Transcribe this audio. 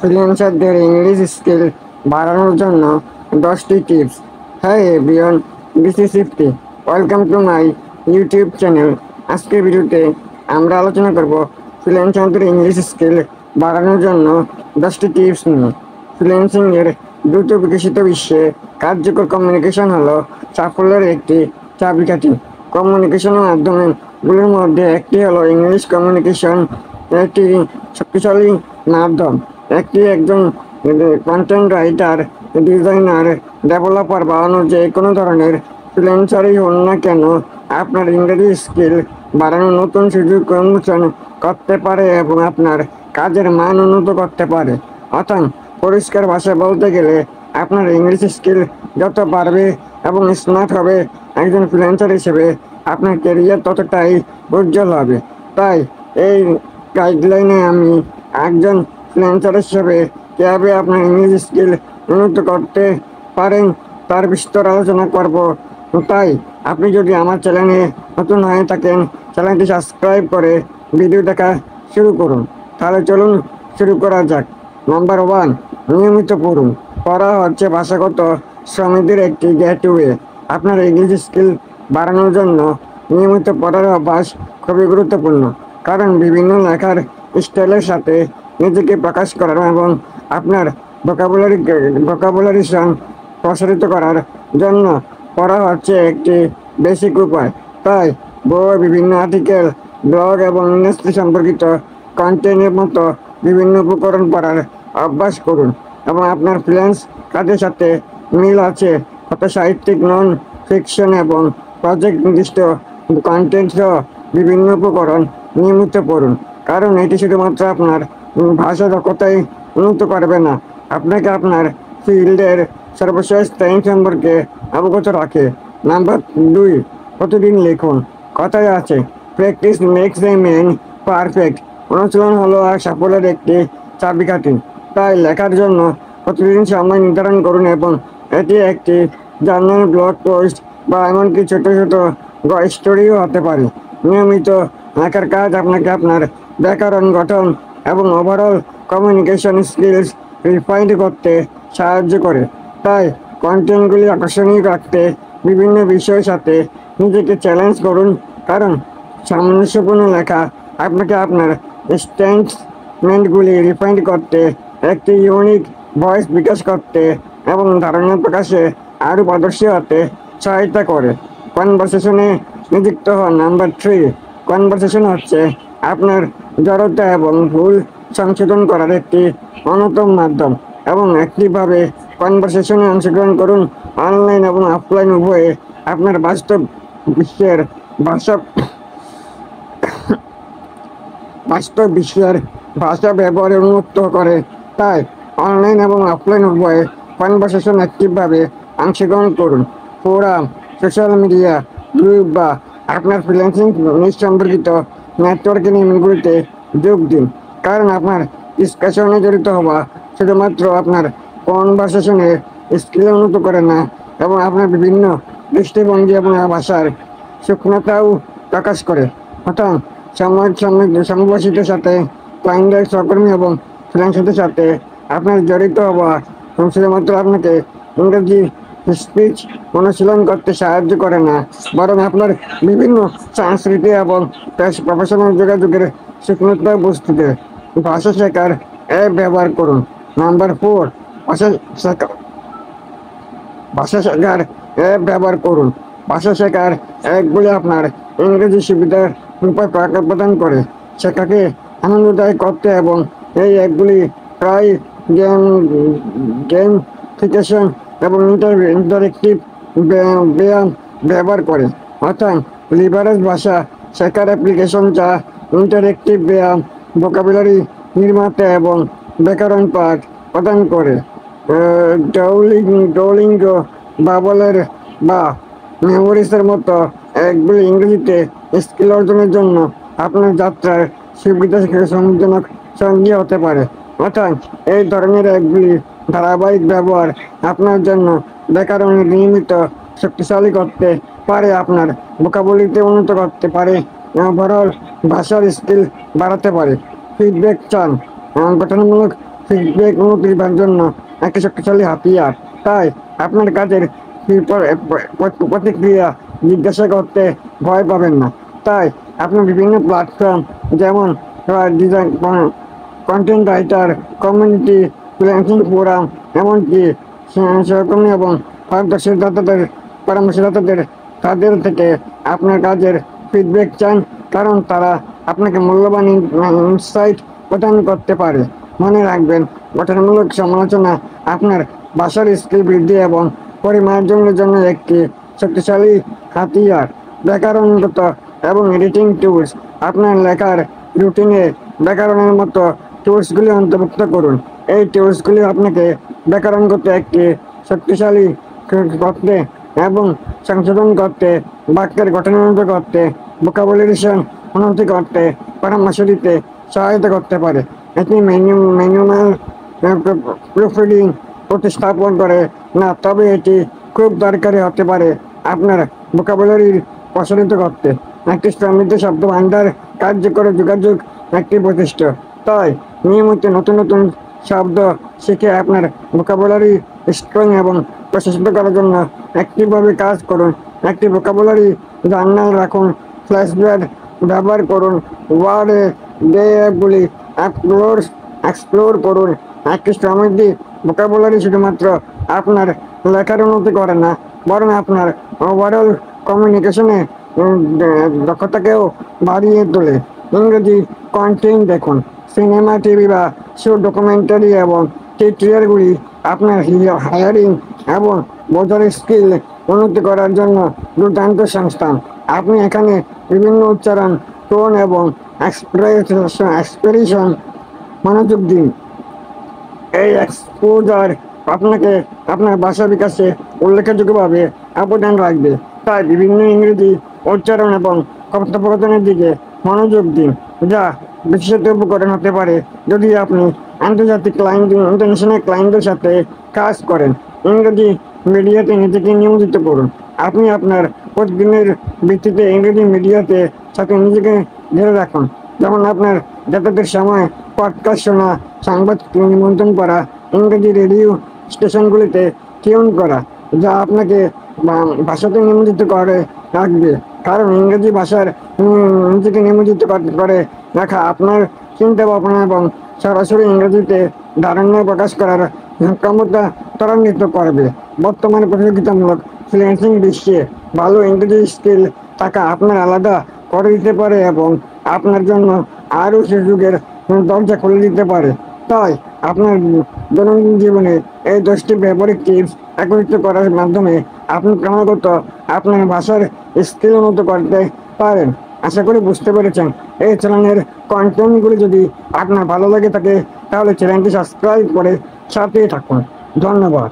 ফ্রিল্যান্সারদের English skill বাড়ানোর জন্য 10টি টিপস। হ্যাঁ এভরিওয়ান, দিস ইজ সিফটি। Welcome to my YouTube channel. আজকের ভিডিওতে আমরা আলোচনা করব ফ্রিল্যান্সারদের ইংলিশ স্কিল বাড়ানোর জন্য 10টি টিপস নিয়ে। ফ্রিল্যান্সিং এর দ্রুত বিকশিত বিশ্বে কার্যকর কমিউনিকেশন হলো সাফল্যের একটি চাবিকাঠি। কমিউনিকেশনের মাধ্যমগুলোর মধ্যে একটি হলো ইংলিশ কমিউনিকেশন। একটি শক্তিশালী মাধ্যম। একজন কন্টেন্ট রাইটার, ডিজাইনার, ডেভেলপার বা অন্য যে কোনো ধরনের ফ্রিল্যান্সারই হন না কেন, আপনার ইংরেজি স্কিল বাড়ানোর নতুন সুযোগ উন্মোচন করতে পারে এবং আপনার কাজের মান উন্নত করতে পারে। অর্থাৎ পরিষ্কার ভাষায় বলতে গেলে, আপনার ইংলিশ স্কিল যত বাড়বে এবং স্মার্ট হবে, একজন ফ্রিল্যান্সার হিসেবে আপনার ক্যারিয়ার ততটাই উজ্জ্বল হবে। তাই এই গাইডলাইনে আমি একজন ফ্রিল্যান্সার হিসেবে কীভাবে আপনার ইংলিশ স্কিল উন্নত করতে পারেন তার বিস্তর আলোচনা করব। তাই আপনি যদি আমার চ্যানেলে নতুন হয়ে থাকেন, চ্যানেলটি সাবস্ক্রাইব করে ভিডিও দেখা শুরু করুন। তাহলে চলুন শুরু করা যাক। নাম্বার 1, নিয়মিত পড়ুন। পড়া হচ্ছে ভাষাগত সমৃদ্ধির একটি গেটওয়ে। আপনার ইংলিশ স্কিল বাড়ানোর জন্য নিয়মিত পড়ার অভ্যাস খুবই গুরুত্বপূর্ণ, কারণ বিভিন্ন লেখার স্টাইলের সাথে নিজেকে প্রকাশ করার এবং আপনার ভোকাবুলারিশন প্রসারিত করার জন্য পড়া হচ্ছে একটি বেসিক উপায়। তাই বই, বিভিন্ন আর্টিকেল, ব্লগ এবং ইন্ডাস্ট্রি সম্পর্কিত কন্টেন্টের মতো বিভিন্ন উপকরণ পড়ার অভ্যাস করুন এবং আপনার ফ্রিল্যান্স কাজের সাথে মিল আছে কত সাহিত্যিক, নন ফিকশন এবং প্রজেক্ট নির্দিষ্ট কন্টেন্ট সহ বিভিন্ন উপকরণ নিয়মিত পড়ুন, কারণ এটি শুধুমাত্র আপনার ভাষা দক্ষতাই উন্নত করবে না, আপনাকে আপনার ফিল্ডের সর্বশেষ ট্রেন্ড সম্পর্কে অবগত রাখে। নাম্বার 2, প্রতিদিন লিখুন। কথায় আছে, practice makes a man perfect. অনুশীলন হলো আর সাফল্যের একটি চাবিকাঠি। তাই লেখার জন্য প্রতিদিন সময় নির্ধারণ করুন এবং এটি একটি জার্নাল, ব্লগ পোস্ট বা এমনকি ছোট ছোট স্টোরিও হতে পারে। নিয়মিত লেখার কাজ আপনাকে আপনার ব্যাকরণ, গঠন এবং ওভারঅল কমিউনিকেশন স্কিলস রিফাইন্ড করতে সাহায্য করে। তাই কন্টেন্টগুলি আকর্ষণীয় রাখতে বিভিন্ন বিষয়ের সাথে নিজেকে চ্যালেঞ্জ করুন, কারণ সামঞ্জস্যপূর্ণ লেখা আপনাকে আপনার স্টেটমেন্টগুলি রিফাইন্ড করতে, একটি ইউনিক ভয়েস বিকাশ করতে এবং ধারণা প্রকাশে আরও পারদর্শী হতে সহায়তা করে। কনভারসেশনে নিযুক্ত হন। নাম্বার 3, কনভারসেশন হচ্ছে আপনার জড়তা এবং ভুল সংশোধন করার একটি অন্যতম মাধ্যম এবং অ্যাক্টিভভাবে কনভারসেশনে অংশগ্রহণ করুন। অনলাইন এবং অফলাইন উভয়ে আপনার বিশ্বের ভাষা বাস্তব বিশ্বের ভাষা ব্যবহারে উন্মুক্ত করে। তাই অনলাইন এবং অফলাইন উভয়ে কনভারসেশন অ্যাক্টিভভাবে অংশগ্রহণ করুন। ফোরাম, সোশ্যাল মিডিয়া, গ্রুপ বা আপনার ফ্রিল্যান্সিং নিজ সম্পর্কিত নেটওয়ার্কিং ইভেন্টগুলিতে যোগ দিন, কারণ আপনার ডিসকাশনে জড়িত হওয়া শুধুমাত্র আপনার কনভারসেশনের স্কিল উন্নত করে না, এবং আপনার বিভিন্ন দৃষ্টিভঙ্গি এবং ভাষার সূক্ষ্মতাও প্রকাশ করে। অর্থাৎ সমবয়সীদের সাথে, ক্লায়েন্টের সহকর্মী এবং ফ্রিল্যান্সারদের সাথে আপনার জড়িত হওয়া শুধুমাত্র আপনাকে ইংরেজি স্পিচ অনুশীলন করতে সাহায্য করে না, বরং আপনার বিভিন্ন সংস্কৃতি এবং প্রফেশনাল যোগাযোগের সূক্ষ্মতা বুঝতে দেয়। ভাষা শেখার অ্যাপ ব্যবহার করুন। নাম্বার 4, ভাষা শেখার অ্যাপ ব্যবহার করুন। ভাষা শেখার অ্যাপগুলি আপনার ইংরেজি সুবিধার উপায় প্রদান করে শেখাকে আনন্দদায়ক করতে, এবং এই অ্যাপগুলি প্রায় গেমিফিকেশন এবং ইন্টারেক্টিভ ব্যায়াম ব্যবহার করে। অর্থাৎ লিভারেজ ভাষা শেখার অ্যাপ্লিকেশন যা ইন্টারেক্টিভ ব্যায়াম, ভোকাবুলারি নির্মাতা এবং ব্যাকরণ পাঠ প্রদান করে। ডুওলিঙ্গো, বাবলের বা মেমোরিজের মতো অ্যাপগুলি ইংরেজিতে স্কিল অর্জনের জন্য আপনার যাত্রার সুবিধা সুবিধাজনক সঙ্গী হতে পারে। অর্থাৎ এই ধরনের অ্যাপগুলি ধারাবাহিক ব্যবহার আপনার জন্য ব্যাকরণের নিয়মিত শক্তিশালী করতে পারে, আপনার ভোকাবুলারিতে উন্নত করতে পারে, ওভারঅল ভাষার স্কিল বাড়াতে পারে। ফিডব্যাক চান? গঠনমূলক ফিডব্যাক উন্নতির জন্য একটি শক্তিশালী হাতিয়ার। তাই আপনার কাজের প্রতিক্রিয়া জিজ্ঞাসা করতে ভয় পাবেন না। তাই আপনি বিভিন্ন প্ল্যাটফর্ম যেমন design, content writer, community, freelancing forum, এমনকি সহকর্মী এবং পারদর্শীদাতাদের পরামর্শদাতাদের তাদের থেকে আপনার কাজের ফিডব্যাক চান, কারণ তারা আপনাকে মূল্যবান ইনসাইট প্রদান করতে পারে। মনে রাখবেন, গঠনমূলক সমালোচনা আপনার ভাষার স্কিল বৃদ্ধি এবং পরিমার্জনের জন্য একটি শক্তিশালী হাতিয়ার। ব্যাকরণগত এবং এডিটিং টুলস, আপনার লেখার রুটিনে ব্যাকরণের মতো টুলসগুলি অন্তর্ভুক্ত করুন। এই টুলসগুলি আপনাকে ব্যাকরণগত একটি শক্তিশালী করতে এবং সংশোধন করতে, বাক্যের গঠন উন্নত করতে, ভোকাবুলারিশন উন্নতি করতে, পরামর্শ দিতে সহায়তা করতে পারে। এটি ম্যানুয়াল প্রুফরিডিং প্রতিস্থাপন করে না, তবে এটি খুব দরকারি হতে পারে আপনার ভোকাবুলারির প্রসারিত করতে। একটি সমৃদ্ধ শব্দ ভাণ্ডার কার্যকর যোগাযোগ একটি বৈশিষ্ট্য। তাই নিয়মিত নতুন নতুন শব্দ শিখে আপনার ভোকাবুলারি স্ট্রং এবং প্রশাসিত করার জন্য অ্যাক্টিভভাবে কাজ করুন। একটি ভোকাবুলারি জার্নাল রাখুন, ফ্ল্যাশকার্ড ব্যবহার করুন, ওয়ার্ডে ডে অ্যাপগুলি এক্সপ্লোর করুন। একটি সমৃদ্ধ ভোকাবুলারি শুধুমাত্র আপনার লেখার উন্নতি করে না, বরং আপনার ওভারঅল কমিউনিকেশনে দক্ষতাকেও বাড়িয়ে তোলে। ইংরেজি কন্টেন্ট দেখুন, সিনেমা, টিভি বা শো, ডকুমেন্টারি এবং টিউটোরিয়ালগুলি আপনার হায়ারিং এবং বোঝার স্কিল উন্নতি করার জন্য দুর্দান্ত সংস্থান। আপনি এখানে বিভিন্ন উচ্চারণ, টোন এবং এক্সপ্রেশন মনোযোগ দিন। এই এক্সপোজার আপনাকে আপনার ভাষা বিকাশে উল্লেখযোগ্যভাবে অবদান রাখবে। তাই বিভিন্ন ইংরেজি উচ্চারণ এবং কথোপকথনের দিকে মনোযোগ দিন, যা বিশেষত উপকরণ হতে পারে যদি আপনি আন্তর্জাতিক ইন্টারন্যাশনাল ক্লায়েন্টদের সাথে কাজ করেন। ইংরেজি মিডিয়াতে নিজেকে নিয়োজিত করুন। আপনি আপনার প্রতিদিনের ভিত্তিতে ইংরেজি মিডিয়াতে সাথে নিজেকে ঘিরে রাখুন, যেমন আপনার যাতায়াতের সময় পডকাস্ট শোনা, সংবাদ নিমন্ত্রণ করা, ইংরেজি রেডিও স্টেশনগুলিতে টিউন করা, যা আপনাকে ভাষাতে নিমজ্জিত করে রাখবে। কারণ ইংরেজি ভাষার নিজেকে নিমজ্জিত করে রাখা আপনার চিন্তা ভাবনা এবং সরাসরি ইংরেজিতে ধারণা প্রকাশ করার ক্ষমতা ত্বরান্বিত করবে। বর্তমানে প্রতিযোগিতামূলক ফ্রিল্যান্সিং বিশ্বে ভালো ইংরেজি স্কিল থাকা আপনার আলাদা করে দিতে পারে এবং আপনার জন্য আরও সুযোগের দরজা খুলে দিতে পারে। তাই আপনার দৈনন্দিন জীবনে এই 10টি ব্যবহারিক টিপস একত্রিত করার মাধ্যমে আপনি ক্রমাগত আপনার ভাষার স্কিল উন্নত করতে পারেন। আশা করি বুঝতে পেরেছেন। এই চ্যানেলের কন্টেন্টগুলি যদি আপনার ভালো লাগে থাকে, তাহলে চ্যানেলটি সাবস্ক্রাইব করে সাথেই থাকুন। ধন্যবাদ।